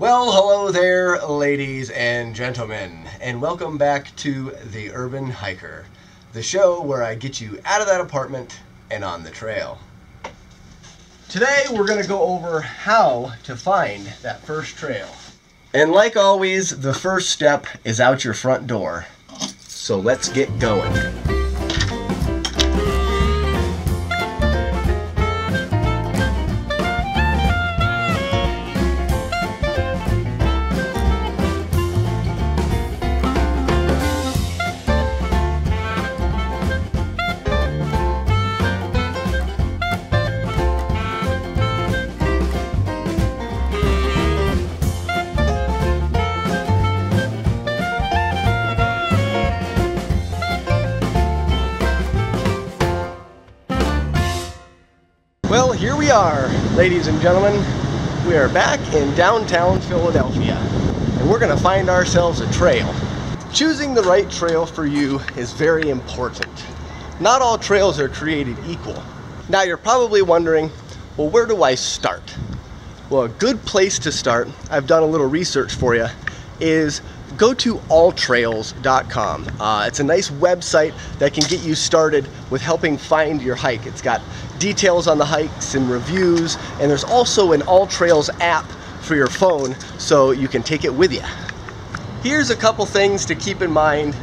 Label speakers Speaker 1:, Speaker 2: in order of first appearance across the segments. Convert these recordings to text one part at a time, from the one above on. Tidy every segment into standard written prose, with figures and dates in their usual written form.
Speaker 1: Well, hello there, ladies and gentlemen, and welcome back to The Urban Hiker, the show where I get you out of that apartment and on the trail. Today we're going to go over how to find that first trail. And like always, the first step is out your front door. So let's get going. Well, here we are, ladies and gentlemen. We are back in downtown Philadelphia, and we're going to find ourselves a trail. Choosing the right trail for you is very important. Not all trails are created equal. Now you're probably wondering, well, where do I start? Well, a good place to start, I've done a little research for you, is go to alltrails.com. It's a nice website that can get you started with helping find your hike. It's got details on the hikes and reviews, and there's also an All Trails app for your phone so you can take it with you. Here's a couple things to keep in mind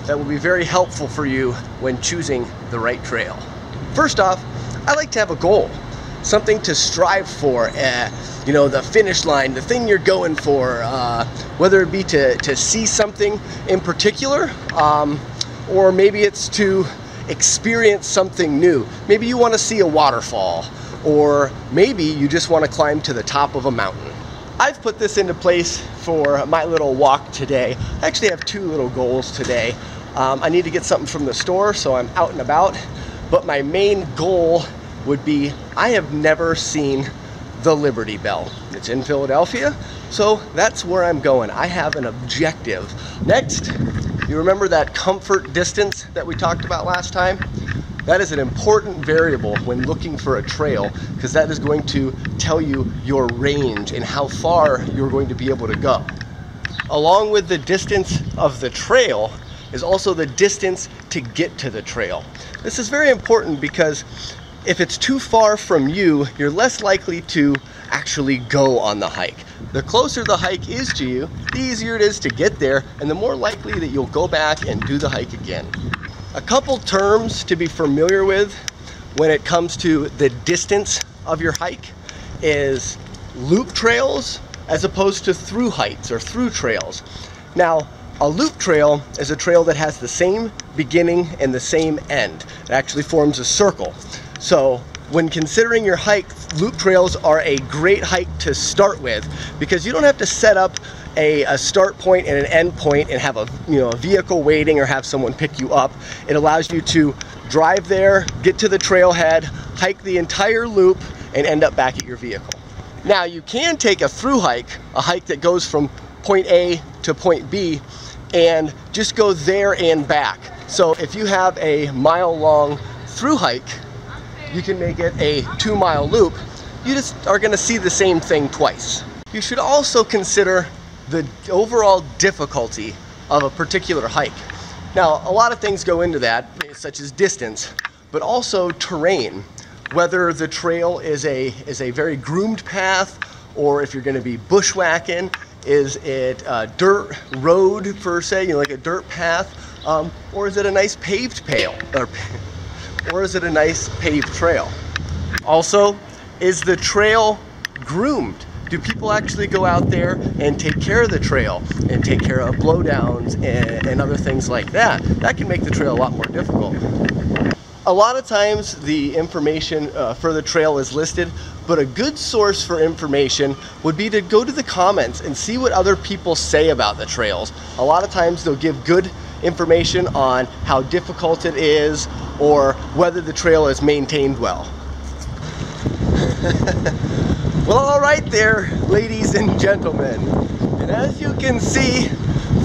Speaker 1: that will be very helpful for you when choosing the right trail. First off, I like to have a goal, something to strive for, you know, the finish line, the thing you're going for, whether it be to see something in particular, or maybe it's to experience something new. Maybe you want to see a waterfall, or maybe you just want to climb to the top of a mountain. I've put this into place for my little walk today. I actually have two little goals today. I need to get something from the store, so I'm out and about, but my main goal would be, I have never seen the Liberty Bell. It's in Philadelphia, so that's where I'm going. I have an objective. Next, you remember that comfort distance that we talked about last time? That is an important variable when looking for a trail, because that is going to tell you your range and how far you're going to be able to go. Along with the distance of the trail is also the distance to get to the trail. This is very important because if it's too far from you, you're less likely to actually go on the hike. The closer the hike is to you, the easier it is to get there, and the more likely that you'll go back and do the hike again. A couple terms to be familiar with when it comes to the distance of your hike is loop trails as opposed to through hikes or through trails. Now, a loop trail is a trail that has the same beginning and the same end. It actually forms a circle. So when considering your hike, loop trails are a great hike to start with, because you don't have to set up a start point and an end point and have a vehicle waiting or have someone pick you up. It allows you to drive there, get to the trailhead, hike the entire loop, and end up back at your vehicle. Now you can take a through hike, a hike that goes from point A to point B, and just go there and back. So if you have a mile-long through hike, you can make it a 2-mile loop. You just are going to see the same thing twice. You should also consider the overall difficulty of a particular hike. Now, a lot of things go into that, such as distance, but also terrain. Whether the trail is a very groomed path, or if you're going to be bushwhacking, is it a dirt road per se, like a dirt path, or is it a nice paved or is it a nice paved trail? Also, is the trail groomed? Do people actually go out there and take care of the trail and take care of blowdowns and other things like that? That can make the trail a lot more difficult. A lot of times the information for the trail is listed, but a good source for information would be to go to the comments and see what other people say about the trails. A lot of times they'll give good information on how difficult it is or whether the trail is maintained well. Well, all right there, ladies and gentlemen. And as you can see,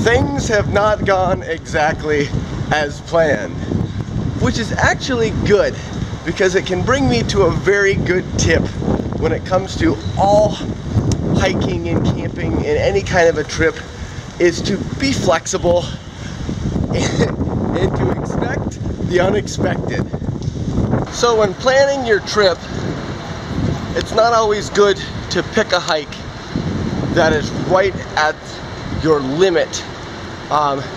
Speaker 1: things have not gone exactly as planned, which is actually good because it can bring me to a very good tip when it comes to all hiking and camping in any kind of a trip is to be flexible and to expect the unexpected. So when planning your trip, it's not always good to pick a hike that is right at your limit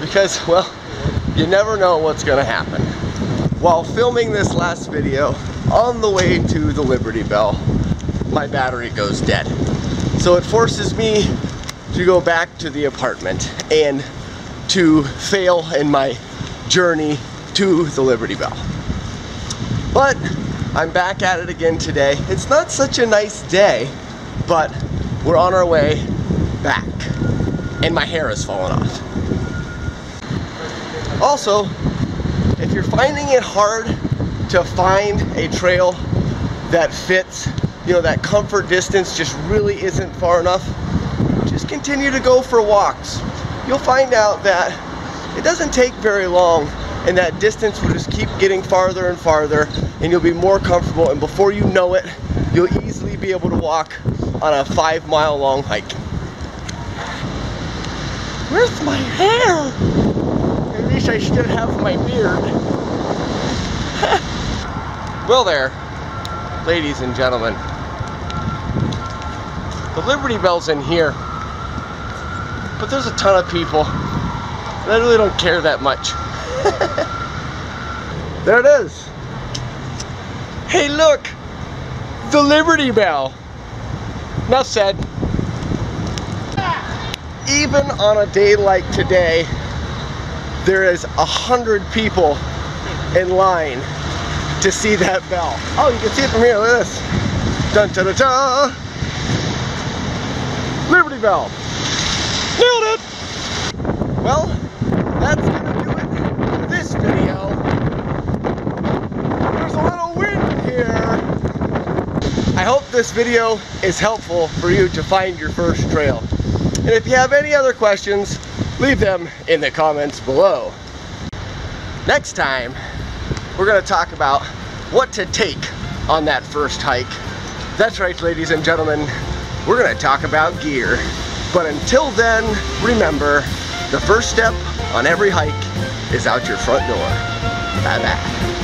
Speaker 1: because, well, you never know what's gonna happen. While filming this last video, on the way to the Liberty Bell, my battery goes dead. So it forces me to go back to the apartment and to fail in my journey to the Liberty Bell. But I'm back at it again today. It's not such a nice day, but we're on our way back. And my hair is falling off. Also, if you're finding it hard to find a trail that fits, you know, that comfort distance just really isn't far enough, just continue to go for walks. You'll find out that it doesn't take very long and that distance will just keep getting farther and farther and you'll be more comfortable, and before you know it, you'll easily be able to walk on a 5-mile long hike. Where's my hair? At least I still have my beard. Well there, ladies and gentlemen. The Liberty Bell's in here, but there's a ton of people and I really don't care that much. There it is. Hey look, the Liberty Bell. Enough said. Even on a day like today, there is 100 people in line to see that bell. Oh, you can see it from here, look at this. Dun dun dun dun. Liberty Bell. Nailed it! Well, that's gonna do it for this video. There's a little wind here. I hope this video is helpful for you to find your first trail. And if you have any other questions, leave them in the comments below. Next time, we're gonna talk about what to take on that first hike. That's right, ladies and gentlemen, we're gonna talk about gear. But until then, remember, the first step on every hike is out your front door. Bye-bye.